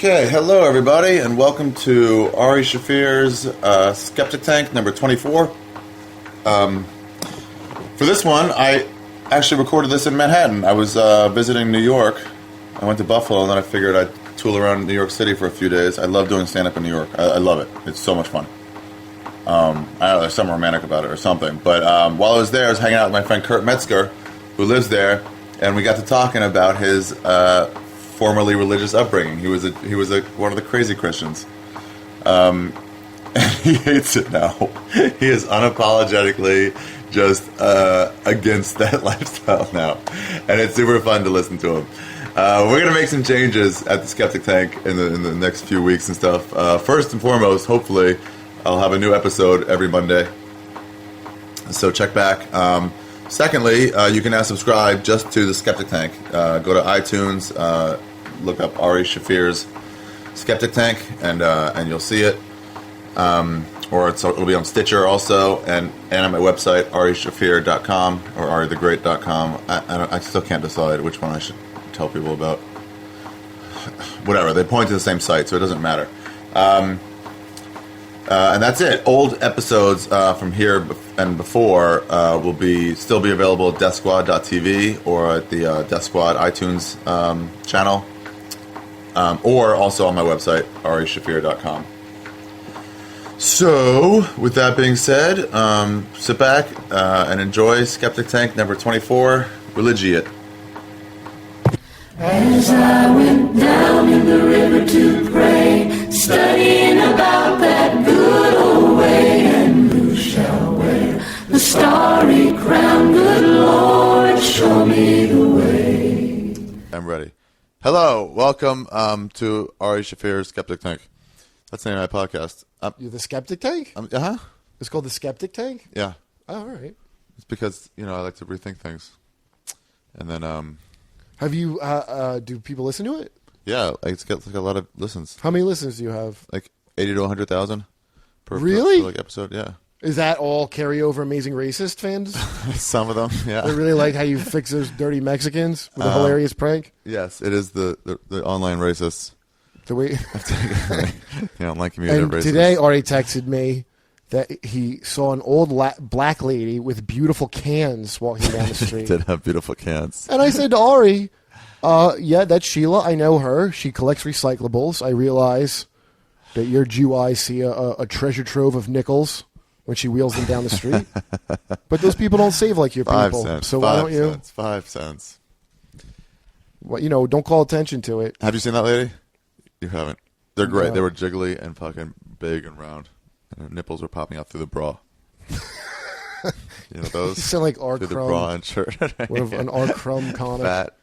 Okay, hello everybody, and welcome to Ari Shaffir's Skeptic Tank number 24. For this one, I actually recorded this in Manhattan. I was visiting New York. I went to Buffalo, and then I figured I'd tool around New York City for a few days. I love doing stand-up in New York. I love it. It's so much fun. I don't know, there's something romantic about it or something. But while I was there, I was hanging out with my friend Kurt Metzger, who lives there, and we got to talking about his formerly religious upbringing. He was one of the crazy Christians. And he hates it now. He is unapologetically just against that lifestyle now. And it's super fun to listen to him. We're going to make some changes at the Skeptic Tank in the next few weeks and stuff. First and foremost, hopefully, I'll have a new episode every Monday. So check back. Secondly, you can now subscribe just to the Skeptic Tank. Go to iTunes, look up Ari Shaffir's Skeptic Tank, and you'll see it. Or it'll be on Stitcher also, and on my website, arishafir.com or arithegreat.com. I still can't decide which one I should tell people about. Whatever, they point to the same site, so it doesn't matter. And that's it. Old episodes from here and before will still be available at deathsquad.tv or at the Death Squad iTunes channel, or also on my website, arishafir.com. So, with that being said, sit back and enjoy Skeptic Tank number 24, Religiot. As I went down in the river to pray, studying about that good old way, and who shall wear the starry crown? Good Lord, show me the way. I'm ready. Hello, welcome to Ari Shaffir Skeptic Tank. That's the name of my podcast. You're the Skeptic Tank? It's called the Skeptic Tank? Yeah. Oh, all right. It's because, I like to rethink things. And then, Have you, do people listen to it? yeah, it's got a lot of listens. How many listeners do you have? Like 80 to 100,000 per episode, yeah. Is that all carryover Amazing Racist fans? Some of them, yeah. They really like how you fix those dirty Mexicans with a hilarious prank? Yes, it is the online racists. The way Online community and racists. today, Ari texted me that he saw an old black lady with beautiful cans walking down the street. Did have beautiful cans. And I said to Ari, yeah, that's Sheila. I know her. She collects recyclables. I realize that your Jew eyes see a treasure trove of nickels when she wheels them down the street. But those people don't save like your people. 5 cents. So why don't you? 5 cents. Well, don't call attention to it. Have you seen that lady? You haven't. They're great. No. They were jiggly and fucking big and round. And her nipples were popping out through the bra. Those? You sound like R. Through Crumb. the bra and shirt. An R. Crumb comic. Fat.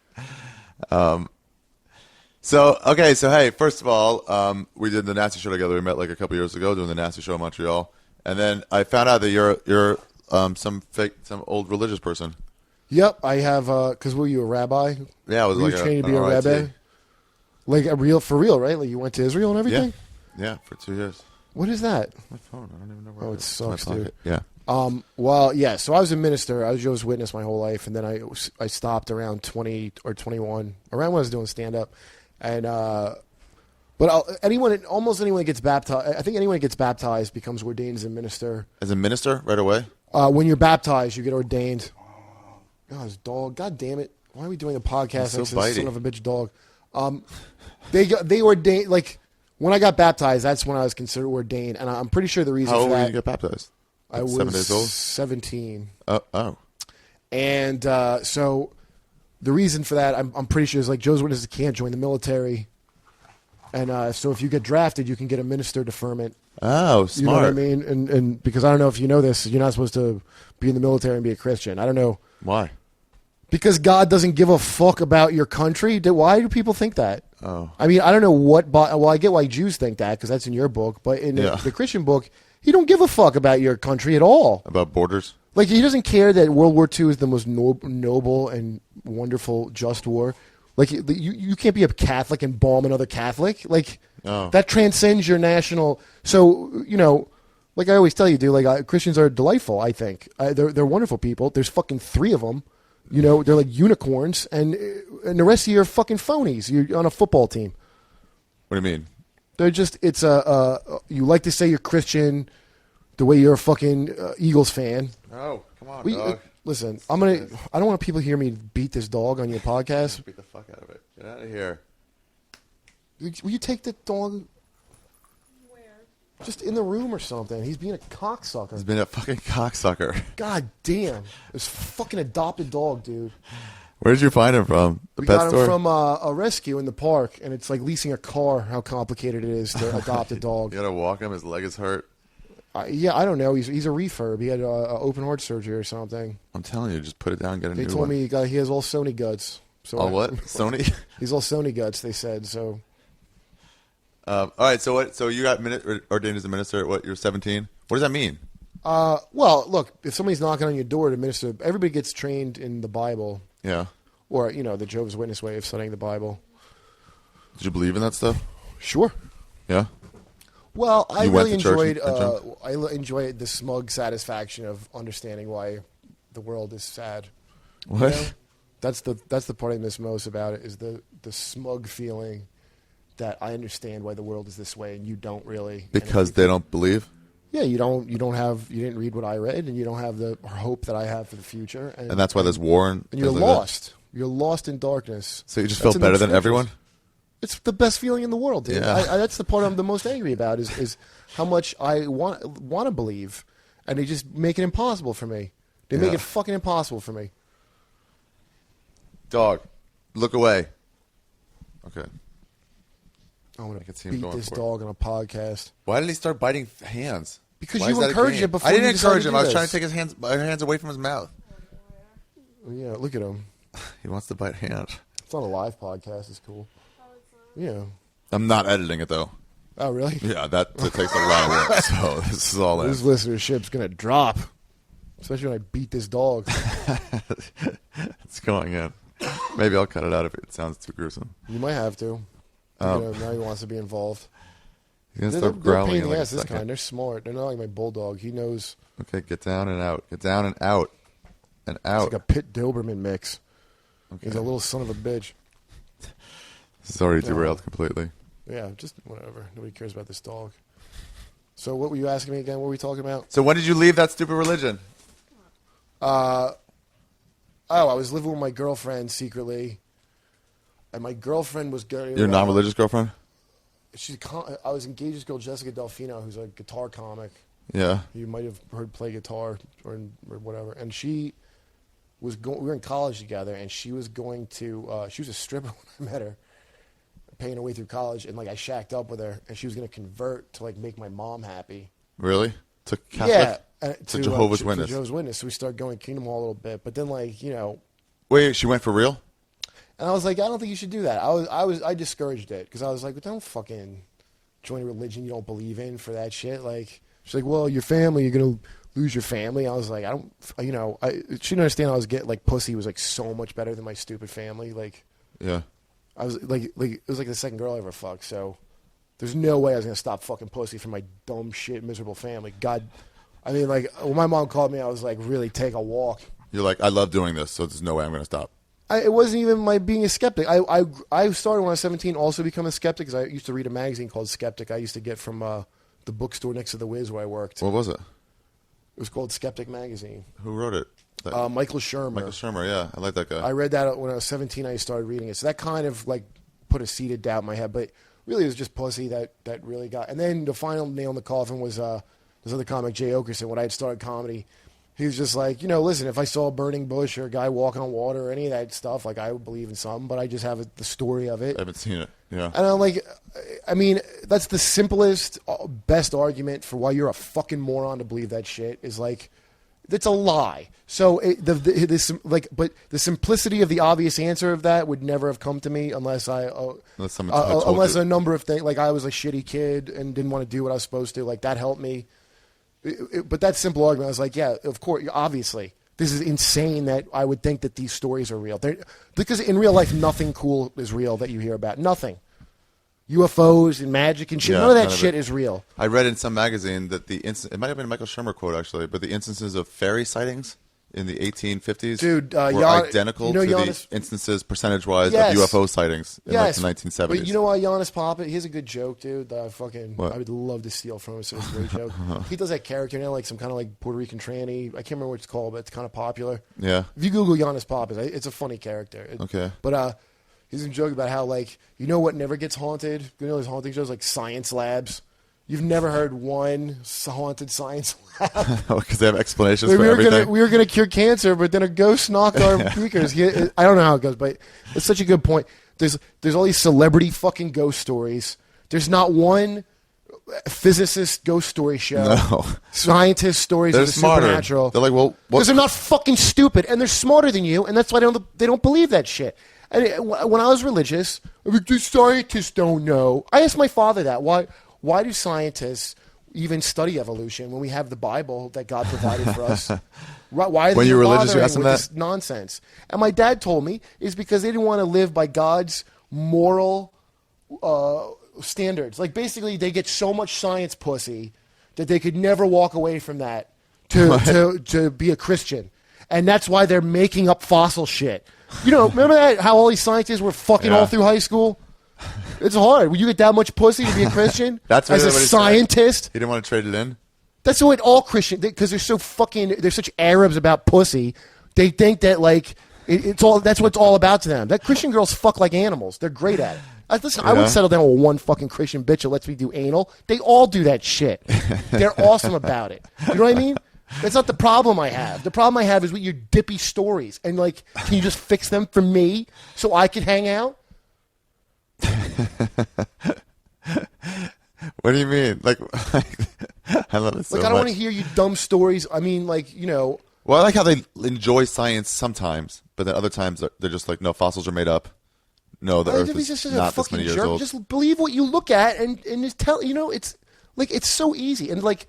So hey, first of all, we did the Nasty Show together. We met like a couple years ago doing the Nasty Show in Montreal. And then I found out that you're some old religious person. Yep, I have, because were you a rabbi? Yeah, I was were like you trained to be an a RIT. rabbi? Like for real, right? Like you went to Israel and everything? Yeah, for 2 years. What is that? My phone. I don't even know where Oh, it it is. sucks, It's in my dude. pocket. Yeah. Well, yeah, so I was a minister. I was Jehovah's Witness my whole life, and then I stopped around 20 or 21, around when I was doing stand-up. And, but almost anyone that gets baptized, I think anyone that gets baptized becomes ordained as a minister. As a minister, right away? When you're baptized, you get ordained. Oh, this dog. God damn it. Why are we doing a podcast It's so next to this bitey. son of a bitch dog? They ordained, like, when I got baptized, that's when I was considered ordained. And I'm pretty sure the reason How for old that. were you get baptized? I was 7 days old? 17. Oh. And so the reason for that, I'm pretty sure, is like Jehovah's Witnesses can't join the military. And so if you get drafted, you can get a minister deferment. Oh, smart. You know what I mean? And because I don't know if you know this, you're not supposed to be in the military and be a Christian. I don't know. Why? Because God doesn't give a fuck about your country. Why do people think that? Oh. I mean, I don't know well, I get why Jews think that because that's in your book. But in the Christian book, he don't give a fuck about your country at all. About borders? Like, he doesn't care that World War II is the most noble and wonderful, just war. Like, you can't be a Catholic and bomb another Catholic. Like, that transcends your national. So, like I always tell you, dude, like, Christians are delightful, I think. They're wonderful people. There's fucking 3 of them. They're like unicorns. And the rest of you are fucking phonies. You're on a football team. What do you mean? They're just, it's you like to say you're Christian the way you're a fucking Eagles fan. Oh, come on, dog. Listen, I don't want people to hear me beat this dog on your podcast. Beat the fuck out of it. Get out of here. Will you take the dog? Where? Just in the room or something. He's being a cocksucker. He's been a fucking cocksucker. God damn. This fucking adopted dog, dude. Where did you find him from? The we pet got store? him from a rescue in the park, and it's like leasing a car, how complicated it is to adopt a dog. You gotta walk him, his leg is hurt. Yeah, I don't know. He's a refurb. He had open heart surgery or something. I'm telling you, just put it down and get a new one. They told me he has all Sony guts. So all what? Sony? He's all Sony guts, they said, so... All right, so what? So you got ordained as a minister at what? You're 17? What does that mean? Well, look, if somebody's knocking on your door to minister, everybody gets trained in the Bible. Yeah. Or, the Jehovah's Witness way of studying the Bible. Did you believe in that stuff? Sure. Yeah? Well, I really enjoyed I enjoyed the smug satisfaction of understanding why the world is sad. What? That's the part I miss most about it, is the smug feeling that I understand why the world is this way and you don't really. Because they don't believe? Yeah, you didn't read what I read, and you don't have the hope that I have for the future. And that's why there's war and you're lost. You're lost in darkness. So you just feel better than everyone? It's the best feeling in the world, dude. Yeah. That's the part I'm the most angry about is how much I want to believe, and they just make it impossible for me. They make it fucking impossible for me. Dog, look away. Okay. I want to beat this dog on a podcast. Why did he start biting hands? Because you encouraged it before. I didn't encourage him. I was trying to take his hands away from his mouth. Yeah, look at him. He wants to bite hand. It's not a live podcast. It's cool. Yeah. I'm not editing it, though. Oh, really? Yeah, that takes a lot of work, so this is all in. This listenership's going to drop, especially when I beat this dog. It's going in. Maybe I'll cut it out if it sounds too gruesome. You might have to. Now he wants to be involved. He's going to start growling. They're pain in the ass, this kind. They're smart. They're not like my bulldog. He knows. Okay, get down and out. Get down and out. And out. It's like a Pitt Doberman mix. Okay. He's a little son of a bitch. This is already derailed completely. Yeah, just whatever. Nobody cares about this dog. So what were you asking me again? What were we talking about? So when did you leave that stupid religion? I was living with my girlfriend secretly. And my girlfriend was going. Your non-religious girlfriend? I was engaged to this girl, Jessica Delfino, who's a guitar comic. Yeah. You might have heard play guitar or whatever. And she was we were in college together, and she was going to. She was a stripper when I met her, paying her way through college, and like I shacked up with her, and she was going to convert to like make my mom happy. Really? To Catholic? Yeah. To Jehovah's Witness. To Jehovah's Witness. So we started going Kingdom Hall a little bit, but then Wait, she went for real? And I was like, I don't think you should do that. I discouraged it because I was like, don't fucking join a religion you don't believe in for that shit. Like, she's like, well, your family, you're gonna lose your family. I was like, I she didn't understand. I was getting like pussy was like so much better than my stupid family. Like, yeah, I was like it was like the second girl I ever fucked. So there's no way I was gonna stop fucking pussy for my dumb shit miserable family. God, I mean, like when my mom called me, I was like, really take a walk. You're like, I love doing this, so there's no way I'm gonna stop. It wasn't even my being a skeptic. I started when I was 17 also become a skeptic because I used to read a magazine called Skeptic. I used to get from the bookstore next to the Wiz where I worked. What was it? It was called Skeptic Magazine. Who wrote it? Michael Shermer. Michael Shermer, yeah. I like that guy. I read that when I was 17. I started reading it. So that kind of like put a seed of doubt in my head. But really it was just pussy that really got. And then the final nail in the coffin was this other comic, Jay Okerson. When I had started comedy, he was just like, listen, if I saw a burning bush or a guy walking on water or any of that stuff, like I would believe in something, but I just have the story of it. I haven't seen it, yeah. And I'm like, I mean, that's the simplest, best argument for why you're a fucking moron to believe that shit is like, it's a lie. So but the simplicity of the obvious answer of that would never have come to me unless unless a number of things, like I was a shitty kid and didn't want to do what I was supposed to, like that helped me. But that simple argument, I was like, yeah, of course, obviously. This is insane that I would think that these stories are real. Because in real life, nothing cool is real that you hear about. Nothing. UFOs and magic and shit. Yeah, none of that shit is real. I read in some magazine that it might have been a Michael Shermer quote, actually, but the instances of fairy sightings in the 1850s Dude, were identical to Giannis, the instances percentage-wise yes, of UFO sightings in like the 1970s. But you know why Giannis Papa? He has a good joke, dude. That What? I would love to steal from him. So it's a great joke. He does that character now, like some kind of like Puerto Rican tranny. I can't remember what it's called, but it's kind of popular. Yeah. If you Google Giannis Papa, it's a funny character. Okay. But he's a joke about how, like, you know what never gets haunted? You know those haunting shows like Science Labs? You've never heard one haunted science lab. Because they have explanations for everything. We were gonna cure cancer, but then a ghost knocked our speakers. I don't know how it goes, but it's such a good point. There's all these celebrity fucking ghost stories. There's not one physicist ghost story show. No. Scientist stories They're of the smarter. supernatural. They're like, well, what? Because they're not fucking stupid, and they're smarter than you, and that's why they don't believe that shit. And when I was religious, the scientists don't know. I asked my father that. Why do scientists even study evolution when we have the Bible that God provided for us? Why are they When you were religious, you bothering asked them with that? this nonsense? And my dad told me is because they didn't want to live by God's moral standards. Like, basically, they get so much science pussy that they could never walk away from that to be a Christian. And that's why they're making up fossil shit. You know, remember that, how all these scientists were fucking all through hh school? It's hard. When you get that much pussy to be a Christian, That's as a really what he said. scientist. He didn't want to trade it in? That's what all Christians, because they're such Arabs about pussy. They think that, like, that's what it's all about to them. That Christian girls fuck like animals. They're great at it. Listen, I would settle down with one fucking Christian bitch that lets me do anal. They all do that shit. They're awesome about it. You know what I mean? That's not the problem I have. The problem I have is with your dippy stories. And, like, can you just fix them for me so I can hang out? What do you mean? Like I love it so Like, I don't want to hear you dumb stories. I mean, like, you know. Well, I like how they enjoy science sometimes, but then other times they're just like, no, fossils are made up. No, the Earth is not this many years old. Just believe what you look at and just tell. You know, it's like, it's so easy. And, like,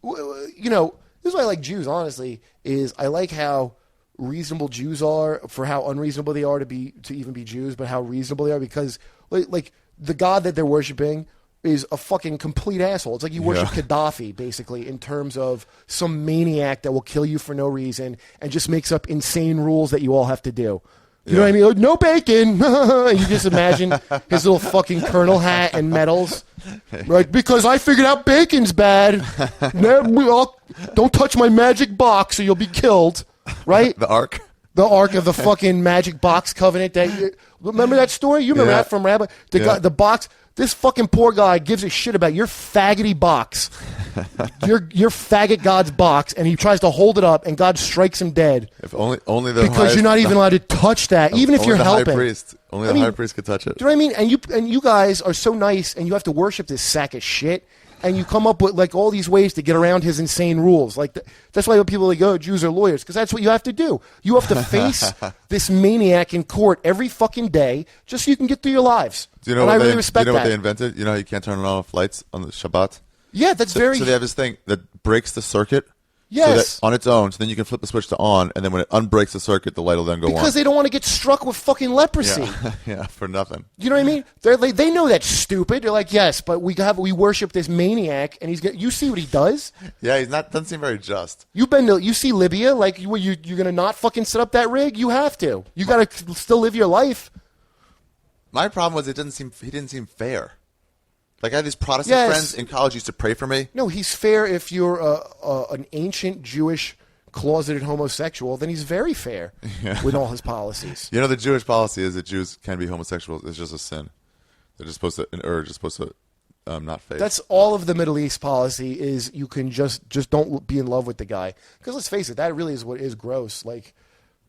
you know, this is why I like Jews. Honestly, is I like how reasonable Jews are for how unreasonable they are to even be Jews, but how reasonable they are because like the God that they're worshiping is a fucking complete asshole. It's like you worship Gaddafi, basically, in terms of some maniac that will kill you for no reason and just makes up insane rules that you all have to do. You know what I mean? Like, no bacon. You just imagine his little fucking colonel hat and medals. Right? Because I figured out bacon's bad. Don't touch my magic box or you'll be killed. Right? The Ark? The Ark of the fucking magic box covenant. Remember that story? You remember that from Rabbi? The box. This fucking poor guy gives a shit about your faggoty box. your faggot God's box, and he tries to hold it up, and God strikes him dead. If only the because highest, you're not even allowed to touch that, even if you're helping. Only the high priest could touch it. Do you know what I mean? And you guys are so nice, and you have to worship this sack of shit. And you come up with, like, all these ways to get around his insane rules. Like, that's why people like, oh, Jews are lawyers, because that's what you have to do. You have to face this maniac in court every fucking day just so you can get through your lives. Do you know, what they invented? You know how you can't turn on off lights on the Shabbat? Yeah, that's very... So they have this thing that breaks the circuit. Yes. So that on its own, so then you can flip the switch to on, and then when it unbreaks the circuit, the light will then go on. Because they don't want to get struck with fucking leprosy. Yeah, for nothing. You know what I mean? They know that's stupid. They're like, yes, but we worship this maniac, and you see what he does? Yeah, doesn't seem very just. You see Libya, like, you're going to not fucking set up that rig? You have to. You got to still live your life. My problem was he didn't seem fair. Like, I had these Protestant friends in college who used to pray for me. No, he's fair if you're an ancient Jewish closeted homosexual. Then he's very fair with all his policies. You know, the Jewish policy is that Jews can be homosexual. It's just a sin. They're just supposed to not face. That's all of the Middle East policy is you can just don't be in love with the guy. Because let's face it, that really is what is gross. Like,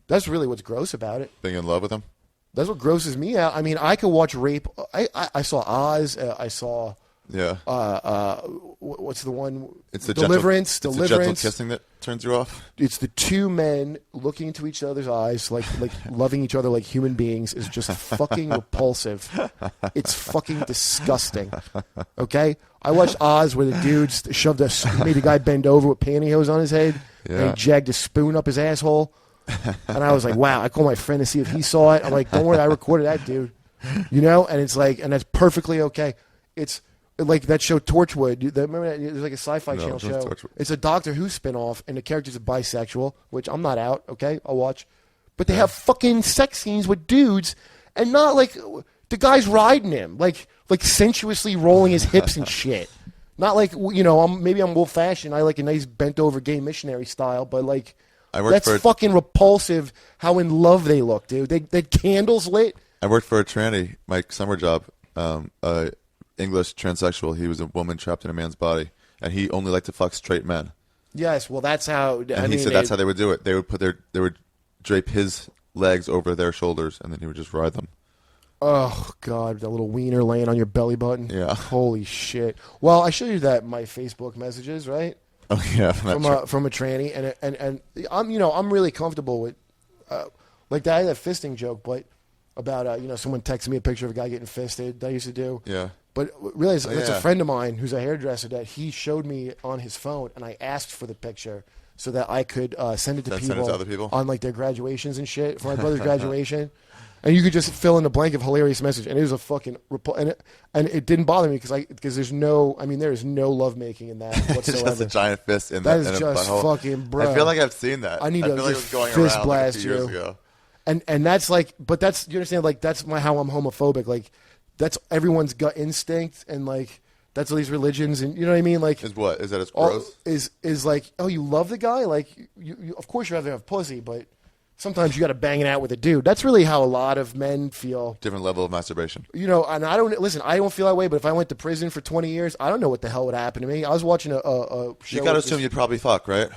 that's really what's gross about it. Being in love with him? That's what grosses me out. I mean, I could watch rape. I saw Oz. I saw. Yeah. What's the one? It's the Deliverance. It's the gentle kissing that turns you off. It's the two men looking into each other's eyes, like loving each other like human beings, is just fucking repulsive. It's fucking disgusting. Okay, I watched Oz where the dude made a guy bend over with pantyhose on his head, and he jagged a spoon up his asshole. And I was like, wow. I called my friend to see if he saw it. I'm like, don't worry, I recorded that, dude. You know, and it's like, and that's perfectly okay. It's like that show Torchwood. Remember that? It was like a sci-fi channel just show. Torchwood. It's a Doctor Who spinoff, and the character's a bisexual, which I'm not out. Okay, I'll watch. But they have fucking sex scenes with dudes, and not like the guy's riding him, like sensuously rolling his hips and shit. Not like maybe I'm old fashioned. I like a nice bent over gay missionary style, but like that's fucking repulsive. How in love they look, dude. They had candles lit. I worked for a tranny, my summer job. English transsexual. He was a woman trapped in a man's body, and he only liked to fuck straight men. Yes, well, that's how. And he said that's how they would do it. They would drape his legs over their shoulders, and then he would just ride them. Oh God, that little wiener laying on your belly button. Yeah. Holy shit. Well, I showed you that in my Facebook messages, right? Oh yeah, from a tranny, and I'm really comfortable with like that. I had that fisting joke, but about someone texted me a picture of a guy getting fisted that I used to do. Yeah. But really, it's a friend of mine who's a hairdresser that he showed me on his phone, and I asked for the picture so that I could send it to Send it to other people on like their graduations and shit for my brother's graduation. And you could just fill in the blank of hilarious message, and it was a fucking and it didn't bother me because there is no lovemaking in that whatsoever. Just a giant fist in that that. Is just fucking bro. I feel like I've seen that. I need to feel like just it was going fist around blast like a few years ago. And that's like, but that's, you understand, like that's how I'm homophobic. Like that's everyone's gut instinct, and like that's all these religions, and you know what I mean. Like is what is that? It's gross. Is like, oh, you love the guy, like you of course you have to have pussy, but sometimes you got to bang it out with a dude. That's really how a lot of men feel. Different level of masturbation. And I don't feel that way. But if I went to prison for 20 years, I don't know what the hell would happen to me. I was watching a show. You got to assume you'd probably fuck, right?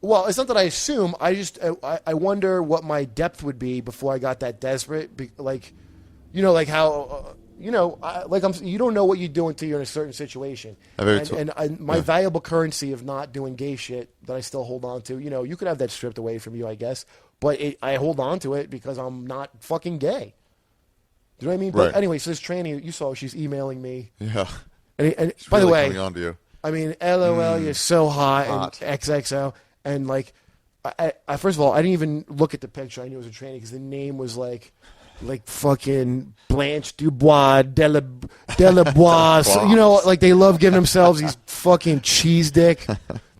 Well, it's not that I assume. I just I wonder what my depth would be before I got that desperate. Like, like how you don't know what you do until you're in a certain situation. And my valuable currency of not doing gay shit that I still hold on to. You could have that stripped away from you, I guess, but I hold on to it because I'm not fucking gay. Do you know what I mean? Right. But anyway, so this tranny, you saw, she's emailing me. Yeah. And she's by really the way, coming on to you. I mean, LOL, you're so hot. And XXO. And like, I first of all, I didn't even look at the picture. I knew it was a tranny because the name was like fucking Blanche Dubois, Delabois. So, like they love giving themselves these fucking cheese dick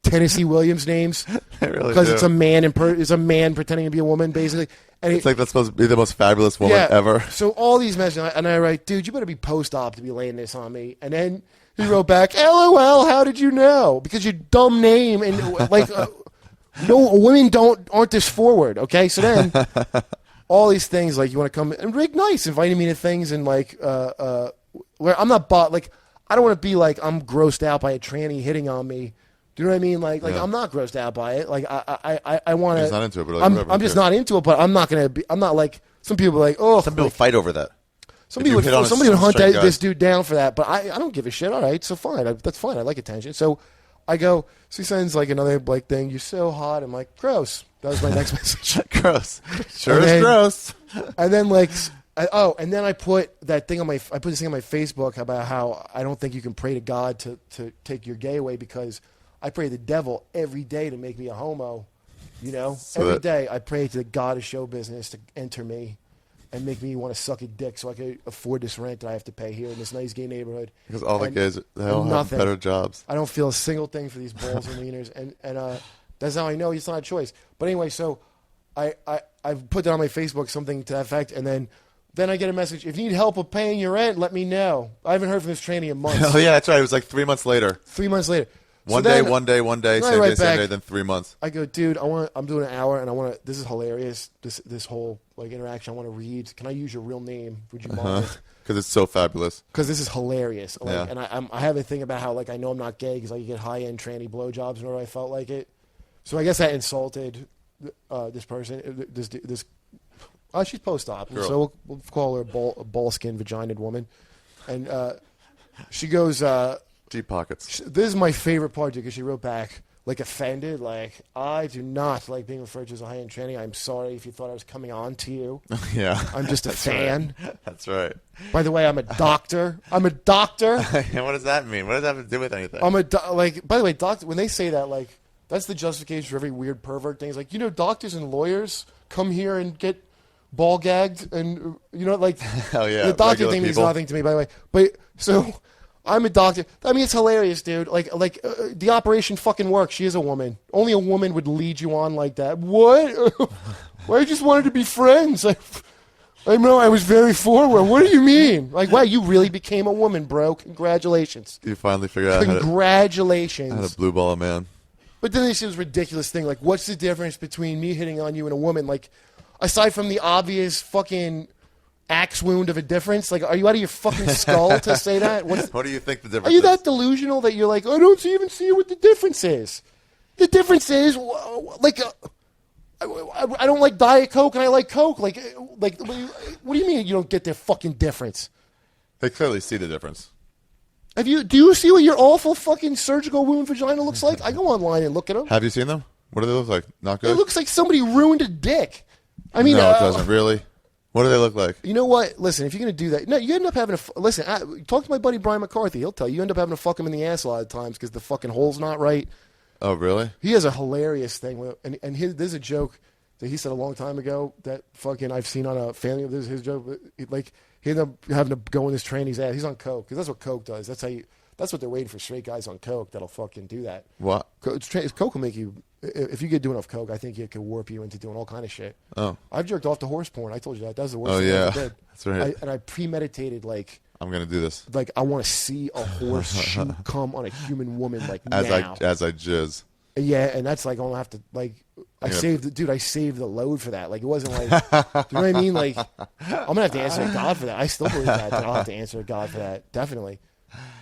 Tennessee Williams names because it's a man it's a man pretending to be a woman, basically. And it's like that's supposed to be the most fabulous woman ever. So all these messages, and I write, dude, you better be post-op to be laying this on me. And then he wrote back, LOL, how did you know? Because your dumb name and like. No, women aren't this forward, okay? So then, all these things, like, you want to come, and Rick Nice inviting me to things, and like, where I'm not I don't want to be like, I'm grossed out by a tranny hitting on me. Do you know what I mean? Like I'm not grossed out by it. Like, I want to. He's not into it, but like, I'm just not into it, but I'm not like, some people are like, oh. Some people fight over that. Somebody would hunt this dude down for that, but I don't give a shit. All right, so fine. That's fine. I like attention. So I go, so he sends like another like thing, you're so hot. I'm like, gross. That was my next message. Gross. Sure is gross. And then like, and then I put this thing on my Facebook about how I don't think you can pray to God to take your gay away because I pray to the devil every day to make me a homo. Every day I pray to the God of show business to enter me and make me want to suck a dick so I can afford this rent that I have to pay here in this nice gay neighborhood. Because all the gays, they all have better jobs. I don't feel a single thing for these balls and wieners, and that's how I know it's not a choice. But anyway, so I put that on my Facebook, something to that effect, and then I get a message, if you need help with paying your rent, let me know. I haven't heard from this tranny in months. Oh yeah, that's right. It was like 3 months later. 3 months later. One day, same day, then 3 months. I go, dude, I'm doing an hour, and this is hilarious. This whole like interaction, I want to read. Can I use your real name? Would you mind? Because it's so fabulous. Because this is hilarious. Like, and I have a thing about how like I know I'm not gay because I get high end tranny blowjobs whenever I felt like it. So I guess I insulted this person. This she's post-op, so we'll call her a ball-skinned, vaginaed woman, and she goes. Deep pockets. This is my favorite part because she wrote back like offended, like I do not like being referred to as a high-end tranny. I'm sorry if you thought I was coming on to you. Yeah, I'm just a fan. Right. That's right. By the way, I'm a doctor. I'm a doctor. And what does that mean? What does that have to do with anything? By the way, doctor. When they say that, like that's the justification for every weird pervert thing. It's like doctors and lawyers come here and get ball gagged, and like hell yeah, the doctor thing means nothing to me. By the way, but so. I'm a doctor. I mean, it's hilarious, dude. The operation fucking works. She is a woman. Only a woman would lead you on like that. What? Well, I just wanted to be friends. I know I was very forward. What do you mean? Like, wow, you really became a woman, bro. Congratulations. You finally figured out Congratulations. how to blue ball a man. But then they say this ridiculous thing, like, what's the difference between me hitting on you and a woman? Like, aside from the obvious fucking axe wound of a difference, like, are you out of your fucking skull to say that? What do you think the difference Are you is? that delusional that you're like, I don't even see what the difference is? The difference is, like, I don't like Diet Coke and I like Coke. Like, what do you mean you don't get the fucking difference? They clearly see the difference. Do you see what your awful fucking surgical wound vagina looks like? I go online and look at them. Have you seen them? What do they look like? Not good? It looks like somebody ruined a dick. I mean, no, it doesn't really. What do they look like? You know what? Listen, if you're going to do that, no, you end up having to, listen, talk to my buddy Brian McCarthy. He'll tell you, you end up having to fuck him in the ass a lot of times because the fucking hole's not right. Oh, really? He has a hilarious thing, there's a joke that he said a long time ago that fucking I've seen on a family. This is his joke. Like, he ended up having to go in this trainee's ass. He's on coke because that's what coke does. That's what they're waiting for, straight guys on coke that'll fucking do that. What? Coke will make you, if you get doing enough coke, I think it could warp you into doing all kind of shit. Oh. I've jerked off to horse porn. I told you that. That was the worst Oh, thing I yeah. ever did. That's right. And I premeditated, like, I'm going to do this. like, I want to see a horse shoe come on a human woman, like, As now. I jizz. Yeah, and that's like, I don't have to, like, I saved the load for that. Like, it wasn't like, do you know what I mean? Like, I'm going to have to answer to God for that. I still believe that I'll have to answer to God for that. Definitely.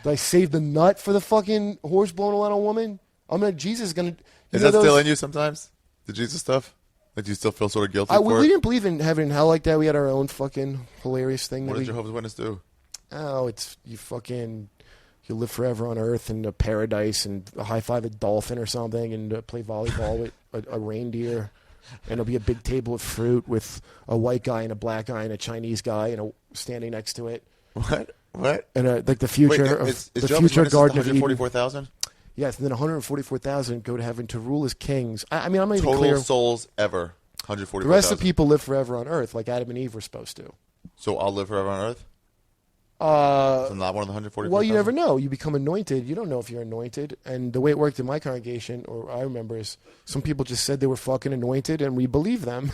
Did I save the nut for the fucking horse blowing on a woman? Jesus is going to. Is that still in you sometimes? The Jesus stuff? Like, do you still feel sort of guilty for we it? didn't believe in heaven and hell like that. We had our own fucking hilarious thing. What did Jehovah's Witness do? Oh, it's you live forever on earth in a paradise and high five a dolphin or something and play volleyball with a reindeer. And there'll be a big table of fruit with a white guy and a black guy and a Chinese guy and standing next to it. What? And like the future the future Garden of Eden. 144,000? Yes, and then 144,000 go to heaven to rule as kings. I mean, I'm not even Total clear. souls ever. 144,000. The rest of the people live forever on earth, like Adam and Eve were supposed to. So I'll live forever on earth? So I'm not one of the 144,000? Well, you never know. You become anointed. You don't know if you're anointed. And the way it worked in my congregation, or I remember, is some people just said they were fucking anointed, and we believe them.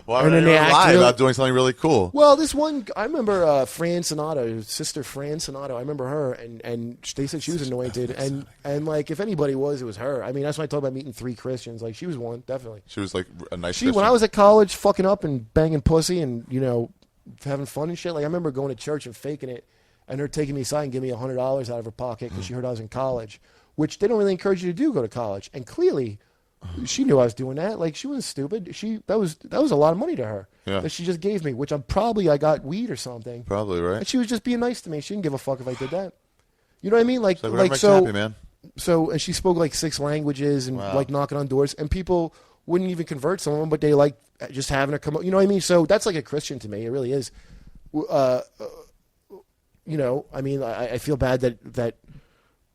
Why would anyone lie about doing something really cool? Well, this one, I remember Fran Sonato, Sister Fran Sonato. I remember her, and they said she was anointed. And like, if anybody was, it was her. I mean, that's why I talk about meeting 3 Christians. Like, she was one, definitely. She was like a nice Christian. When I was at college, fucking up and banging pussy and, having fun and shit. Like, I remember going to church and faking it, and her taking me aside and giving me $100 out of her pocket because she heard I was in college, which they don't really encourage you to do, go to college. And clearly, she knew I was doing that. Like, she wasn't stupid. That was a lot of money to her that she just gave me, which I got weed or something. Probably, right? And she was just being nice to me. She didn't give a fuck if I did that. You know what I mean? Like, happy, man. So, and she spoke like 6 languages and like knocking on doors, and people wouldn't even convert some of them, but they like just having her come. You know what I mean? So that's like a Christian to me. It really is. I mean, I feel bad that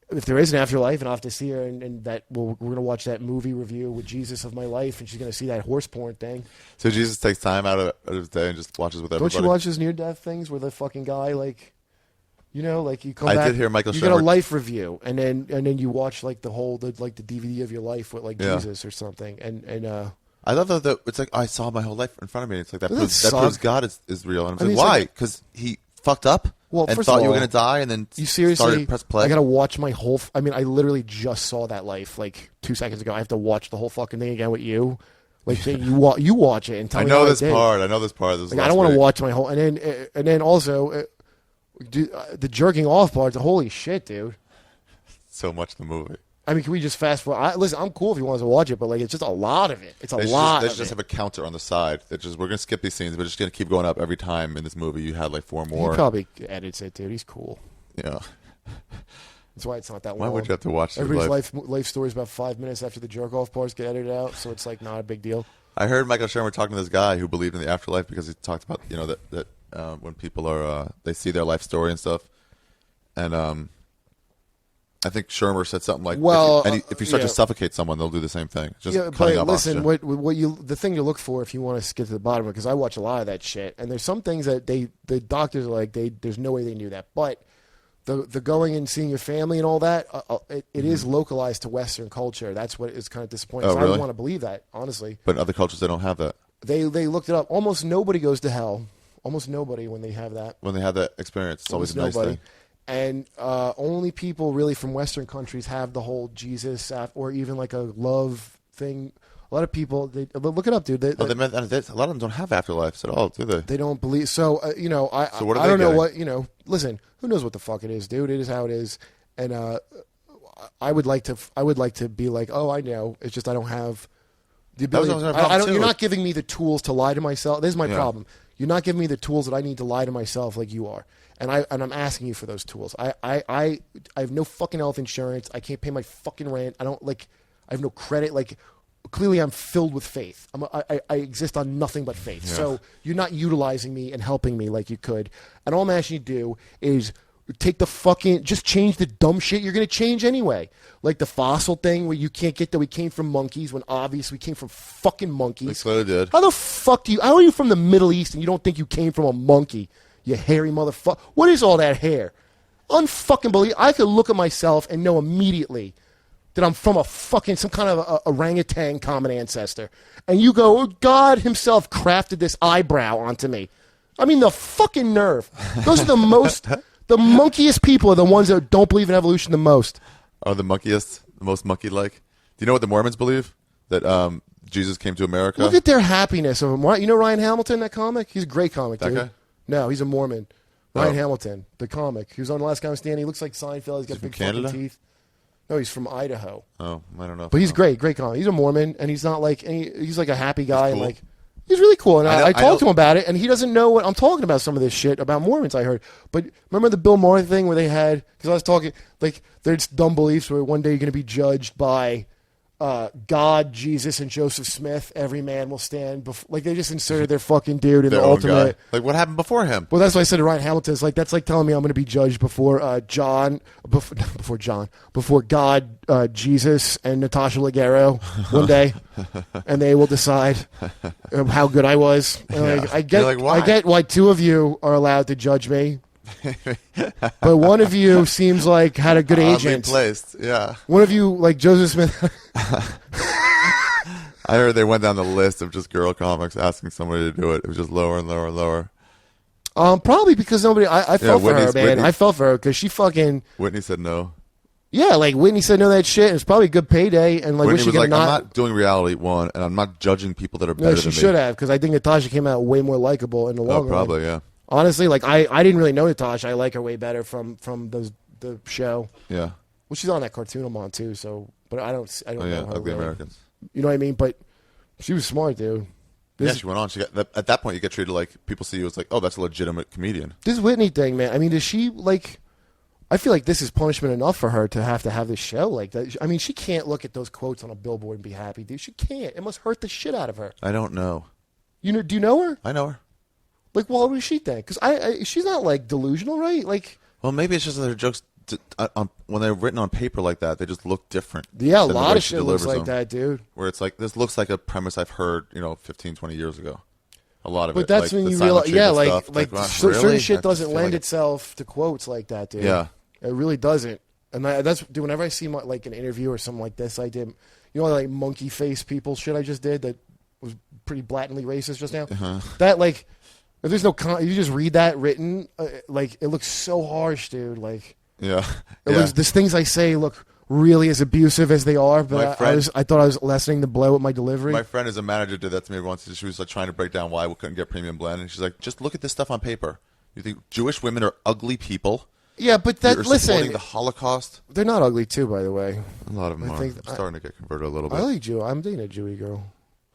if there is an afterlife and I'll have to see her and that we're going to watch that movie review with Jesus of my life and she's going to see that horse porn thing. So Jesus takes time out of his day and just watches with everybody. Don't you watch those near-death things where the fucking guy, like, like you come back. I did hear Michael You Shermer. get a life review and then you watch like the DVD of your life with like Jesus or something and I love that it's like I saw my whole life in front of me. It's like that Doesn't proves suck? God is real. And I'm mean, like, why? like- Because he fucked up and first thought of you were all, going to die, and then you seriously started to press play. I gotta watch my whole. I mean, I literally just saw that life like 2 seconds ago. I have to watch the whole fucking thing again with you. Like you watch it and tell I me. know how this did. part. I know this part. This is Like, I don't want to watch my whole. And then also, the jerking off part. Holy shit, dude. so much the movie. I mean, can we just fast forward? Listen, I'm cool if you want us to watch it, but like, it's just a lot of it. It's a lot. They should just have a counter on the side. We're going to skip these scenes, but it's just going to keep going up every time in this movie. You had like 4 more. He probably edits it, dude. He's cool. Yeah. That's why it's not that long. Why would you have to watch Everybody's life story is about 5 minutes after the jerk off parts get edited out, so it's like not a big deal. I heard Michael Shermer talking to this guy who believed in the afterlife because he talked about that when people are they see their life story and stuff, and I think Shermer said something like, Well, if you start to suffocate someone, they'll do the same thing. Just yeah, cutting but off listen, oxygen. the thing to look for if you want to get to the bottom of it, because I watch a lot of that shit, and there's some things that the doctors are like, there's no way they knew that, but the going and seeing your family and all that, it is localized to Western culture. That's what is kind of disappointing. Oh, So I really? don't want to believe that, honestly. But in other cultures, they don't have that. They looked it up. Almost nobody goes to hell. Almost nobody when they have that. When they have that experience, it's always a nice thing. And only people really from Western countries have the whole Jesus or even like a love thing. A lot of people, they look it up, dude. A lot of them don't have afterlives at all, do they? They don't believe. So So what are I don't they know getting? what Listen, who knows what the fuck it is, dude? It is how it is. And I would like to be like, oh, I know. It's just I don't have the ability. You're not giving me the tools to lie to myself. This is my problem. You're not giving me the tools that I need to lie to myself like you are. And I'm asking you for those tools. I have no fucking health insurance. I can't pay my fucking rent. I have no credit. Like, clearly I'm filled with faith. I exist on nothing but faith. Yeah. So you're not utilizing me and helping me like you could. And all I'm asking you to do is just change the dumb shit you're going to change anyway. Like the fossil thing where you can't get that we came from monkeys when obviously we came from fucking monkeys. They clearly did. How the fuck how are you from the Middle East and you don't think you came from a monkey? You hairy motherfucker. What is all that hair? Unfucking believe. I could look at myself and know immediately that I'm from some kind of a orangutan common ancestor. And you go, oh, God himself crafted this eyebrow onto me. I mean, the fucking nerve. Those are the monkiest people are the ones that don't believe in evolution the most. Oh, the monkiest, the most monkey-like. Do you know what the Mormons believe? That Jesus came to America? Look at their happiness of him. You know Ryan Hamilton, that comic? He's a great comic, That dude. guy? No, he's a Mormon. Ryan Oh. Hamilton, the comic. He was on The Last Guy Standing. He looks like Seinfeld. He's got from big fucking Canada? teeth. No, he's from Idaho. Oh, I don't know. But he's great comic. He's a Mormon, and he's not like he's like a happy guy, cool. and like he's really cool. And I I talked to him about it, and he doesn't know what I'm talking about. Some of this shit about Mormons, I heard. But remember the Bill Maher thing where they had because I was talking like there's dumb beliefs where one day you're going to be judged by God, Jesus, and Joseph Smith. Every man will stand before. Like they just inserted their fucking dude in their the own ultimate. guy. Like what happened before him? Well, that's why I said to Ryan Hamilton. It's like that's like telling me I'm going to be judged before before God, Jesus, and Natasha Leggero one day, and they will decide how good I was. And like, You're like, why? I get why two of you are allowed to judge me, but one of you seems like had a good Oddly agent. placed, yeah. One of you, like Joseph Smith. I heard they went down the list of just girl comics asking somebody to do it. It was just lower and lower and lower. Probably because nobody. I felt for her, man. I felt for her because she fucking. Whitney said no. Yeah, like Whitney said no that shit. It's probably a good payday, and like Whitney wish she was could like, I'm not. not doing reality, one, and I'm not judging people that are better No, than she me. should have because I think Natasha came out way more likable in the long Oh, probably, run. yeah. Honestly, like I didn't really know Natasha. I like her way better from the show. Yeah. Well, she's on that cartoon I'm on too. So, but I don't Oh, know yeah, her Ugly really. Americans. You know what I mean? But she was smart, dude. Yeah, she went on. She got at that point, you get treated like people see you as like, oh, that's a legitimate comedian. This Whitney thing, man. I mean, does she like? I feel like this is punishment enough for her to have this show like that. I mean, she can't look at those quotes on a billboard and be happy, dude. She can't. It must hurt the shit out of her. I don't know. Do you know her? I know her. Like, what does she think? Because she's not like delusional, right? Like, well, maybe it's just that her jokes, when they're written on paper like that, they just look different. yeah, a than the lot way of she shit looks delivers like them. that, dude. Where it's like, this looks like a premise I've heard, 15, 20 years ago. A lot of it. But that's like when the you silent realize, yeah, treatment like stuff. Wow, certain really? shit I doesn't feel lend like itself to quotes like that, dude. Yeah. It really doesn't. And that's dude, whenever I see like an interview or something like this, I did, like monkey face people shit I just did that was pretty blatantly racist just now. That like, if there's no you just read that written, like it looks so harsh, dude. Like, Yeah. it looks, these things I say look really as abusive as they are, but I thought I was lessening the blow with my delivery. My friend is a manager, did that to me once. She was like trying to break down why we couldn't get premium blend, and she's like, just look at this stuff on paper. You think Jewish women are ugly people? Yeah, but You're supporting the Holocaust. They're not ugly too, by the way. A lot of them I are. think Starting to get converted a little bit. I like Jew. I'm dating a Jewy girl.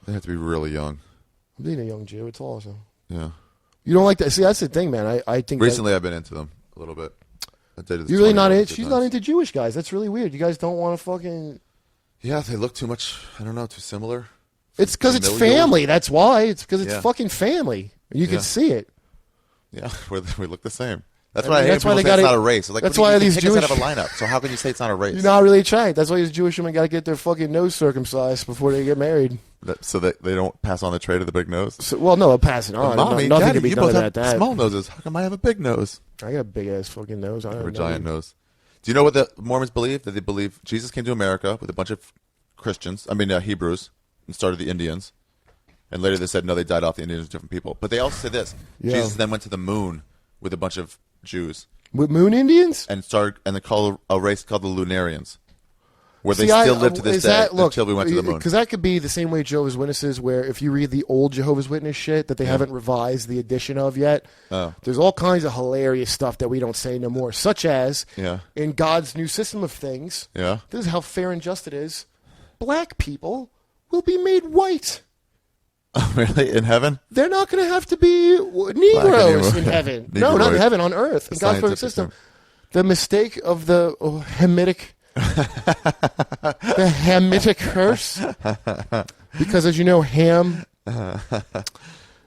They have to be really young. I'm dating a young Jew. It's awesome. Yeah. You don't like that? See, that's the thing, man. I think Recently, I've been into them a little bit. I dated this you're really not 20-year-old She's not into Jewish guys. That's really weird. You guys don't want to fucking. Yeah, they look too much. I don't know, too similar. It's because it's Familial? family. That's why. It's because it's Yeah. fucking family. You can Yeah. see it. Yeah, we look the same. That's why I hate when people say it's not a race. Like, that's what do why you these kick us Jewish out of a lineup. So how can you say it's not a race? You're not really trying. That's why these Jewish women got to get their fucking nose circumcised before they get married. So that they don't pass on the trait of the big nose? So, well, no, they'll pass it on. Mommy, Nothing Daddy, can be you done both about have that. small noses. How come I have a big nose? I got a big ass fucking nose. I Or a giant nose. Do you know what the Mormons believe? That they believe Jesus came to America with a bunch of Hebrews, and started the Indians. And later they said, no, they died off the Indians with different people. But they also said this. Yeah. Jesus then went to the moon with a bunch of Jews. With moon Indians? And they call a race called the Lunarians. Where they still live to this day until we went to the moon. Because that could be the same way Jehovah's Witnesses, where if you read the old Jehovah's Witness shit that they haven't revised the edition of yet, there's all kinds of hilarious stuff that we don't say no more, such as in God's new system of things, this is how fair and just it is, black people will be made white. Oh, really? In heaven? They're not going to have to be Negroes in heaven. No, not in heaven, on earth. In God's perfect system. The mistake of the Hamitic the Hamitic curse, because as you know, Ham.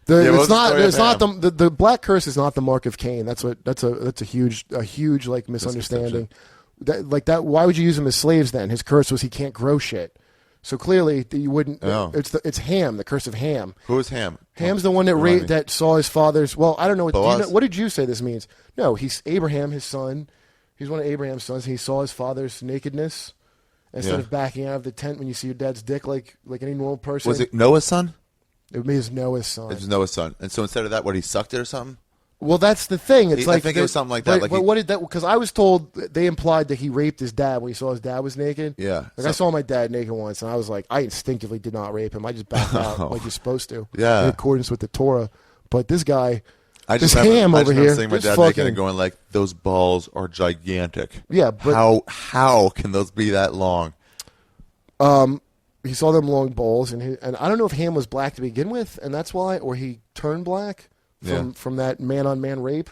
The black curse is not the mark of Cain. That's a huge like misunderstanding. Why would you use them as slaves then? His curse was he can't grow shit. So clearly you wouldn't. Oh. It's Ham, the curse of Ham. Who is Ham? Ham's the one that saw his father's. Well, I don't know. What did you say this means? No, he's Abraham, his son. He's one of Abraham's sons. He saw his father's nakedness. Instead of backing out of the tent when you see your dad's dick like any normal person. Was it Noah's son? It was Noah's son. It was Noah's son. And so instead of that, he sucked it or something? Well, that's the thing. It's I think it was something like that. What did that? Because I was told they implied that he raped his dad when he saw his dad was naked. Yeah. I saw my dad naked once, and I was like, I instinctively did not rape him. I just backed out like you're supposed to. Yeah. In accordance with the Torah. But this guy, Ham over here, seeing my dad naked and going like, those balls are gigantic. Yeah, but how can those be that long? He saw them long balls, and I don't know if Ham was black to begin with, and that's why, or he turned black from that man-on-man rape.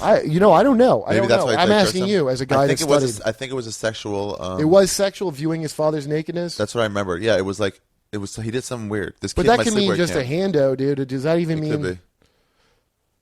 I don't know. I don't know. I'm asking you as a guy that studied. I think it was a sexual. It was sexual, viewing his father's nakedness. That's what I remember. Yeah, it was he did something weird. But that can mean just a hando, dude. Does that even mean?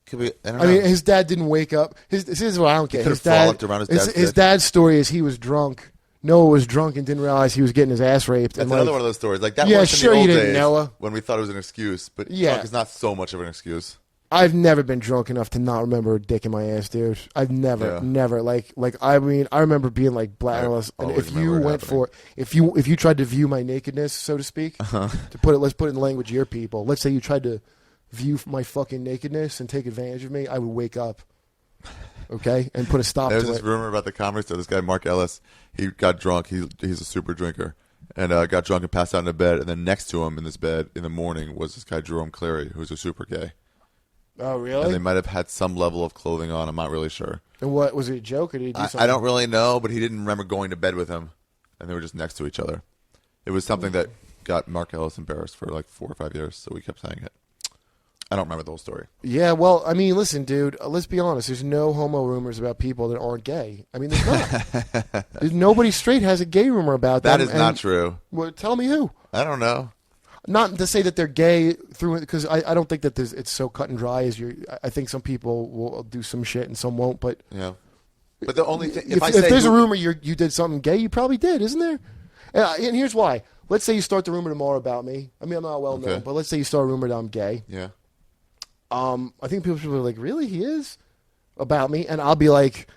Could be. I don't know. mean, his dad didn't wake up. This is what I don't get. His dad's story is he was drunk. Noah was drunk and didn't realize he was getting his ass raped. That's another one of those stories. Like that. Yeah, worked sure in the you old didn't, days Noah. When we thought it was an excuse, but drunk is not so much of an excuse. I've never been drunk enough to not remember a dick in my ass, dude. I've never. Like I mean, I remember being like black. And if you tried to view my nakedness, so to speak, let's put it in the language of your people. Let's say you tried to view my fucking nakedness and take advantage of me, I would wake up. Okay, and put a stop to it. There's this rumor about the Comedy Store. This guy, Mark Ellis, he got drunk. He's a super drinker. And got drunk and passed out in a bed. And then next to him in this bed in the morning was this guy, Jerome Clary, who's a super gay. Oh, really? And they might have had some level of clothing on. I'm not really sure. And what, was it a joke or did he do something? I don't really know, but he didn't remember going to bed with him. And they were just next to each other. It was something that got Mark Ellis embarrassed for like 4 or 5 years, so we kept saying it. I don't remember the whole story. Yeah, well, I mean, listen, dude, let's be honest. There's no homo rumors about people that aren't gay. I mean, there's not. Nobody straight has a gay rumor about them. That is not true. Well, tell me who. I don't know. Not to say that they're gay through, because I don't think that it's so cut and dry as you. I think some people will do some shit and some won't. But yeah. But the only thing, if there's a rumor you did something gay, you probably did, isn't there? And here's why. Let's say you start the rumor tomorrow about me. I mean, I'm not well known, but let's say you start a rumor that I'm gay. Yeah. I think people should be like, really, he is? About me? And I'll be like,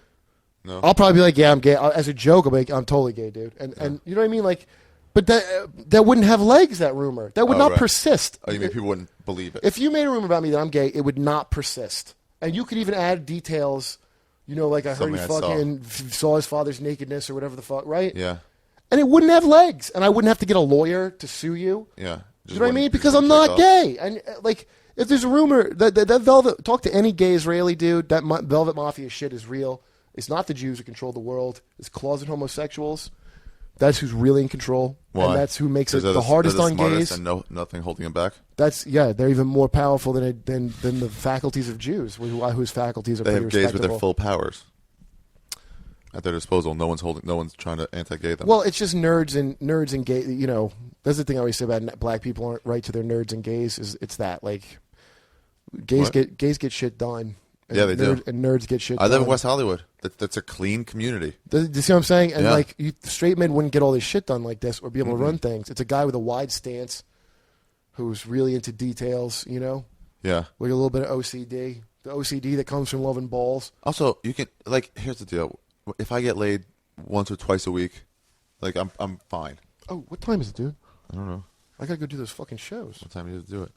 no. I'll probably be like, yeah, I'm gay. As a joke, I'll be like, I'm totally gay, dude. And you know what I mean? Like, but that wouldn't have legs, that rumor. That would not persist. Oh, you mean people wouldn't believe it? If you made a rumor about me that I'm gay, it would not persist. And you could even add details, like I heard he fucking saw his father's nakedness or whatever the fuck, right? Yeah. And it wouldn't have legs. And I wouldn't have to get a lawyer to sue you. Yeah. You know what I mean? Because I'm not gay. And, like, if there's a rumor that Velvet, talk to any gay Israeli dude, that Velvet Mafia shit is real. It's not the Jews who control the world. It's closet homosexuals. That's who's really in control. Why? And that's who makes it the hardest on gays. And nothing holding them back. They're even more powerful than the faculties of Jews, whose faculties are pretty respectable. They have gays with their full powers at their disposal. No one's trying to anti-gay them. Well, it's just nerds and gay. That's the thing I always say about black people aren't right to their nerds and gays. Is it's that like gays get shit done. And Yeah, they do. And nerds get shit I live in done. West Hollywood. That's a clean community. Do you see what I'm saying? And Yeah. like, straight men wouldn't get all this shit done like this or be able to run things. It's a guy with a wide stance who's really into details, you know? Yeah. Like a little bit of OCD. The OCD that comes from loving balls. Also, you can like. Here's the deal: if I get laid once or twice a week, like I'm fine. Oh, what time is it, dude? I don't know. I gotta go do those fucking shows. What time do you have to do it?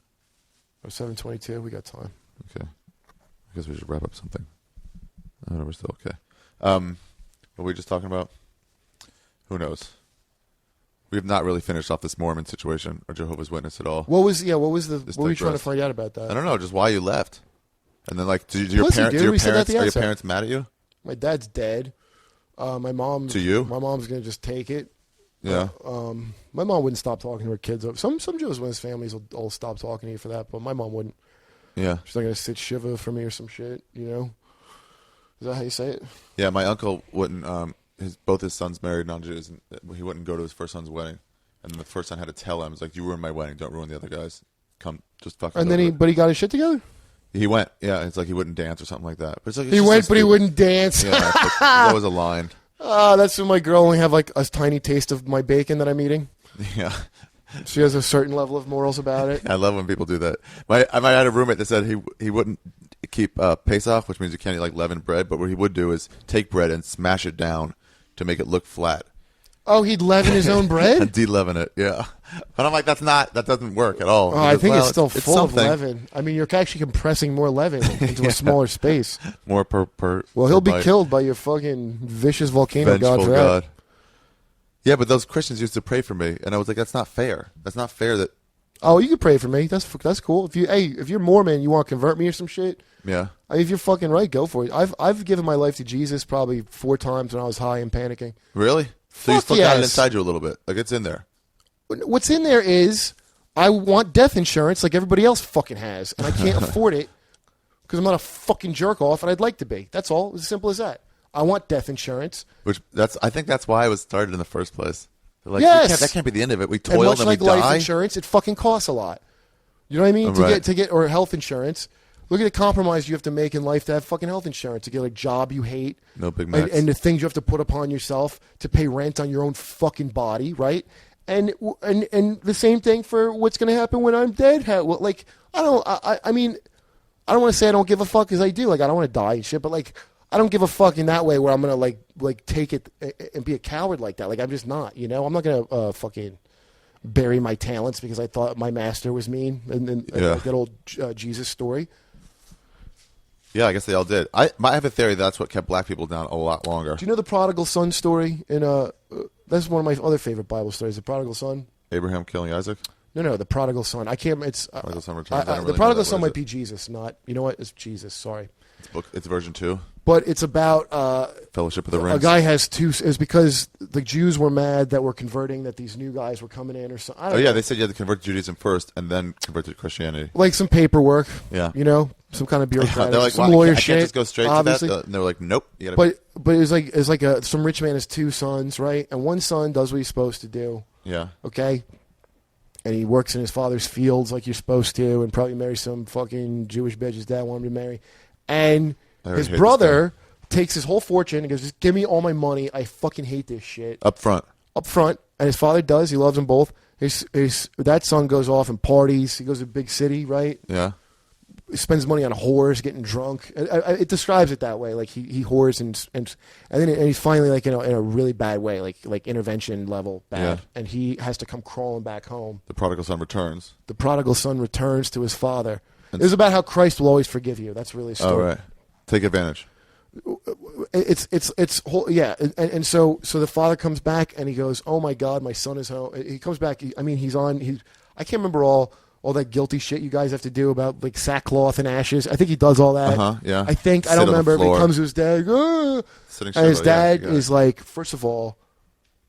Oh, 7:22. We got time. Okay. I guess we should wrap up something. I don't know. We're still okay. What were we just talking about? Who knows? We have not really finished off this Mormon situation or Jehovah's Witness at all. What was the? What were you trying to digress. find out about that? I don't know. Just why you left. And then, like, do your Pussy, parents? dude. Do your We said that at parents? the Are your outset. parents mad at you? My dad's dead. My mom. To you? My mom's gonna just take it. Yeah. My mom wouldn't stop talking to her kids. Some Jehovah's Witness families will all stop talking to you for that, but my mom wouldn't. Yeah. She's not gonna sit shiva for me or some shit. You know? Is that how you say it? Yeah. My uncle wouldn't. Both his sons married non-Jews, and he wouldn't go to his first son's wedding. And the first son had to tell him, "It's like you ruined my wedding. Don't ruin the other guys. Come, just fucking." And then he got his shit together. He went. Yeah. It's like he wouldn't dance or something like that. But it's like He went, but he wouldn't dance. Yeah. There's always a line. That's when my girl only have like a tiny taste of my bacon that I'm eating. Yeah. She has a certain level of morals about it. I love when people do that. I had a roommate that said he wouldn't keep Pesach, which means you can't eat like leavened bread. But what he would do is take bread and smash it down to make it look flat. Oh, he'd leaven his own bread? And de-leaven it, yeah. But I'm like, that doesn't work at all. Oh, I think well, it's still full of something. leaven. I mean, you're actually compressing more leaven into a smaller space. More per. Well, he'll per be bite. killed by your fucking vicious volcano Vengeful god for that. God. Yeah, but those Christians used to pray for me, and I was like, that's not fair. That's not fair that. Oh, you can pray for me. That's cool. If you're Mormon, you want to convert me or some shit. Yeah. I mean, if you're fucking right, go for it. I've given my life to Jesus probably 4 times when I was high and panicking. Really? So you Fuck still got it yes. inside you a little bit. Like it's in there. What's in there is I want death insurance like everybody else fucking has, and I can't afford it because I'm not a fucking jerk off, and I'd like to be. That's all. It's as simple as that. I want death insurance. I think that's why I was started in the first place. They're like, Yes. that can't be the end of it. We And toil much and like we life die. insurance, it fucking costs a lot. You know what I mean? Right. To get or health insurance. Look at the compromise you have to make in life to have fucking health insurance, to get a job you hate. No Big Macs. And the things you have to put upon yourself to pay rent on your own fucking body, right? And the same thing for what's going to happen when I'm dead. Like, I mean, I don't want to say I don't give a fuck because I do. Like, I don't want to die and shit, but like, I don't give a fuck in that way where I'm going to like take it and be a coward like that. Like, I'm just not, you know? I'm not going to fucking bury my talents because I thought my master was mean and like that old Jesus story. Yeah, I guess they all did. I have a theory that's what kept black people down a lot longer. Do you know the Prodigal Son story? That's one of my other favorite Bible stories. The Prodigal Son. Abraham killing Isaac? No, the Prodigal Son. I can't. It's Prodigal Son returns. I don't the really know Prodigal that. Son What might is be Jesus. Not. You know what? It's Jesus. Sorry. It's version 2. But it's about Fellowship of the Rings. a guy has two. Is because the Jews were mad that we're converting, that these new guys were coming in or something. I don't know. They said you had to convert to Judaism first and then convert to Christianity. Like some paperwork. Yeah. You know, some kind of bureaucratic. They're like, some well, lawyer I can't shit. just go straight obviously. to that. And they were like, nope. You gotta But it's like some rich man has 2 sons, right? And one son does what he's supposed to do. Yeah. Okay. And he works in his father's fields like you're supposed to, and probably marries some fucking Jewish bitch his dad wanted him to marry. And I already his hate this brother takes his whole fortune and goes, just give me all my money. I fucking hate this shit. Up front. Up front. And his father does. He loves them both. That son goes off and parties. He goes to a big city, right? Yeah. He spends money on whores, getting drunk. It describes it that way. Like he whores and then he's finally like in a really bad way, like intervention level bad. Yeah. And he has to come crawling back home. The prodigal son returns. The prodigal son returns to his father. It was about how Christ will always forgive you. That's really a story. Oh, right. Take advantage. It's whole, yeah. And so the father comes back and he goes, "Oh my God, my son is home." He comes back. I can't remember all that guilty shit you guys have to do about like sackcloth and ashes. I think he does all that. Yeah. I think Sit I don't on the remember. But he floor. comes to his dad, Sitting and his shit, yeah, dad you got is it. like, first of all,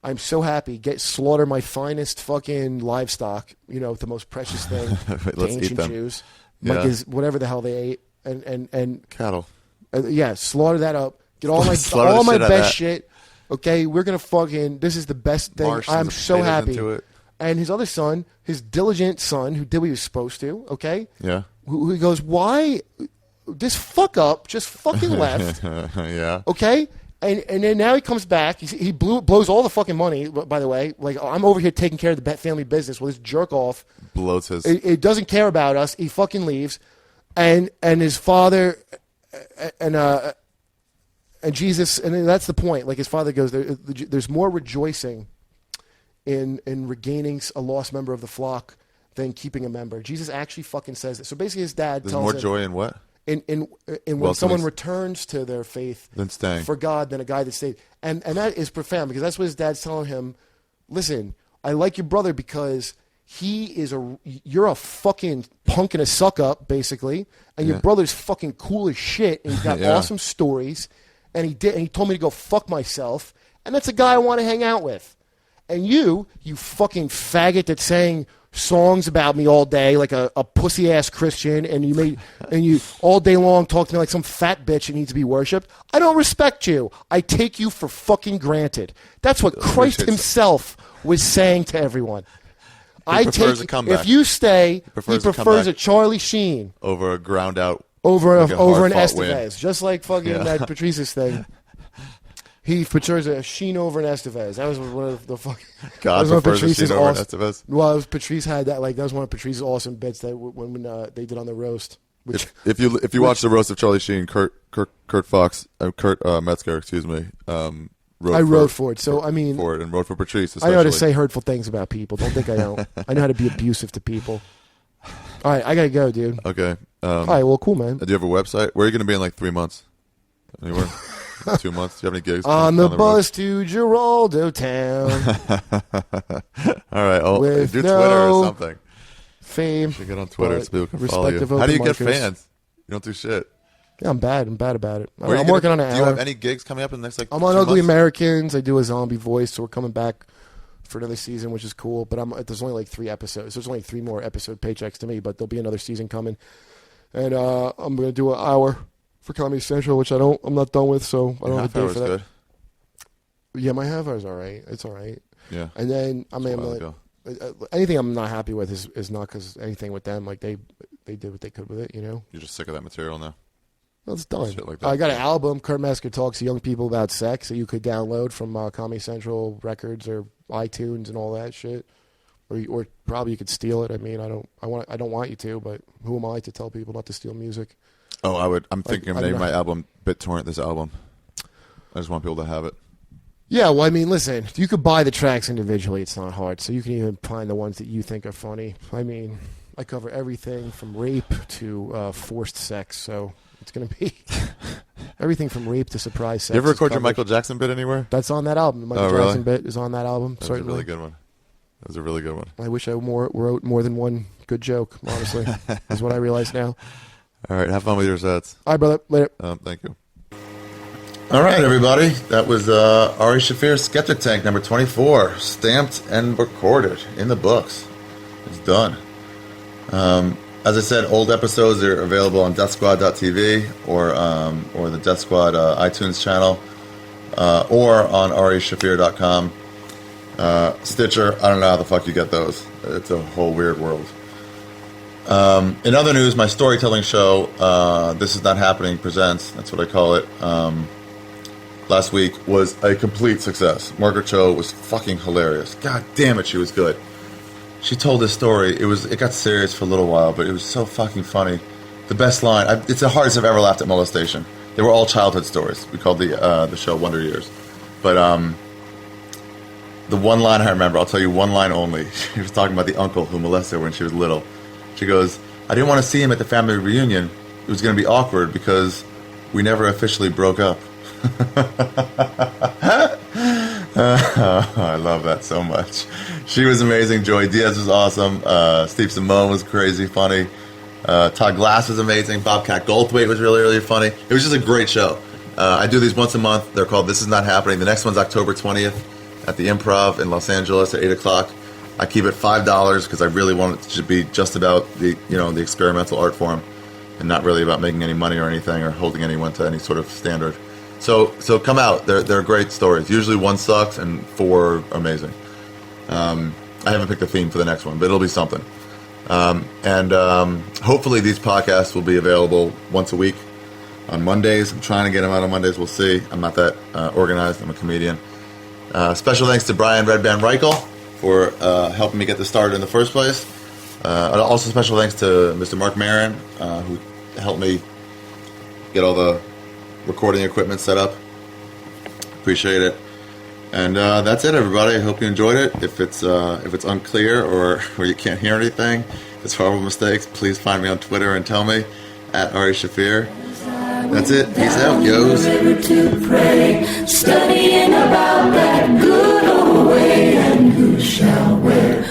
I'm so happy. Slaughter my finest fucking livestock. You know, the most precious thing to Let's eat ancient them. Jews. Yeah. Like whatever the hell they ate, and Cattle. yeah, slaughter that up. Get all my Slaughter the all my shit out of best that. shit. Okay, we're gonna fucking. This is the best thing. Marsh I'm some so potatoes happy. into it. And his other son, his diligent son, who did what he was supposed to. Okay. Yeah. Who he goes, why this fuck up just fucking left. Yeah. Okay? And then now he comes back. He blows all the fucking money, by the way. Like, I'm over here taking care of the family business. Well, this jerk off Blows his... It doesn't care about us. He fucking leaves. And his father and Jesus, and that's the point. Like, his father goes, there's more rejoicing in regaining a lost member of the flock than keeping a member. Jesus actually fucking says that. So basically his dad There's tells more him... joy in what? In when someone returns to their faith for God than a guy that stayed. And that is profound because that's what his dad's telling him. Listen, I like your brother because you're a fucking punk and a suck up, basically, and your brother's fucking cool as shit, and he's got awesome stories, and he told me to go fuck myself, and that's a guy I want to hang out with. And you fucking faggot that's saying songs about me all day like a pussy ass Christian, and you all day long talk to me like some fat bitch that needs to be worshipped. I don't respect you. I take you for fucking granted. That's what Christ himself was saying to everyone. If you stay, he prefers a Charlie Sheen over a ground out over an Estevez, win. just like fucking that Patrice's thing. He prefers a Sheen over an Estevez. That was one of the fucking... God prefers a Sheen over an Estevez? Well, Patrice had that. Like, that was one of Patrice's awesome bits that when they did on the roast. Which, if you watch the roast of Charlie Sheen, Kurt Metzger, excuse me, wrote for it. So I mean, for it and wrote for Patrice. I know how to say hurtful things about people. Don't think I don't. I know how to be abusive to people. All right, I gotta go, dude. Okay. All right, well, cool, man. Do you have a website? Where are you going to be in like 3 months? Anywhere? 2 months? Do you have any gigs? On the bus to Geraldo Town. All right. Oh, do Twitter or something. Fame. You should get on Twitter so people can follow you. How do you get fans? You don't do shit. Yeah, I'm bad. I'm bad about it. I'm working on it. Do you have any gigs coming up in the next like? I'm on Ugly Americans. I do a zombie voice, so we're coming back for another season, which is cool. But there's only like 3 episodes. There's only 3 more episode paychecks to me, but there'll be another season coming. And I'm going to do an hour for Comedy Central, which I'm not done with, so I don't have a date for that. Good. Yeah, my half hour's all right. It's all right. Yeah. And then anything I'm not happy with is not because anything with them. Like they did what they could with it, you know. You're just sick of that material now. Well, it's done. Like I got an album. Kurt Metzger talks to young people about sex that you could download from Comedy Central records or iTunes and all that shit. Or probably you could steal it. I mean, I don't want you to, but who am I to tell people not to steal music? Oh, I'm thinking of naming my album BitTorrent. This album. I just want people to have it. Yeah, well, I mean, listen, you could buy the tracks individually. It's not hard, so you can even find the ones that you think are funny. I mean, I cover everything from rape to forced sex, so it's going to be everything from rape to surprise sex. You ever record your Michael Jackson bit anywhere? That's on that album. The Michael Jackson bit is on that album. That was a really good one. That was a really good one. I wish I wrote more than one good joke, honestly. Is what I realize now. All right, have fun with your sets. All right, brother. Later. Thank you. All right, everybody. That was Ari Shaffir Skeptic Tank number 24, stamped and recorded in the books. It's done. As I said, old episodes are available on deathsquad.tv or the Death Squad iTunes channel or on arishafir.com. Stitcher, I don't know how the fuck you get those. It's a whole weird world. In other news, my storytelling show, This Is Not Happening Presents, that's what I call it, last week was a complete success. Margaret Cho was fucking hilarious. God damn it, she was good. She told this story. It got serious for a little while, but it was so fucking funny. The best line, it's the hardest I've ever laughed at molestation. They were all childhood stories. We called the show Wonder Years. But the one line I remember, I'll tell you one line only. She was talking about the uncle who molested her when she was little. She goes, I didn't want to see him at the family reunion. It was going to be awkward because we never officially broke up. I love that so much. She was amazing. Joey Diaz was awesome. Steve Simone was crazy funny. Todd Glass was amazing. Bobcat Goldthwait was really, really funny. It was just a great show. I do these once a month. They're called This Is Not Happening. The next one's October 20th at the Improv in Los Angeles at 8 o'clock. I keep it $5 because I really want it to be just about the experimental art form and not really about making any money or anything or holding anyone to any sort of standard. So come out. They're great stories. Usually 1 sucks and 4 are amazing. I haven't picked a theme for the next one, but it'll be something. And hopefully these podcasts will be available once a week on Mondays. I'm trying to get them out on Mondays. We'll see. I'm not that organized. I'm a comedian. Special thanks to Brian Redband Reichel for helping me get this started in the first place. Also special thanks to Mr. Mark Marin, who helped me get all the recording equipment set up. Appreciate it. And that's it, everybody. I hope you enjoyed it. If it's unclear or you can't hear anything, if it's horrible mistakes, please find me on Twitter and tell me at Ari Shaffir. That's it. Peace out, yos. To pray, studying about that good old way, and who shall wear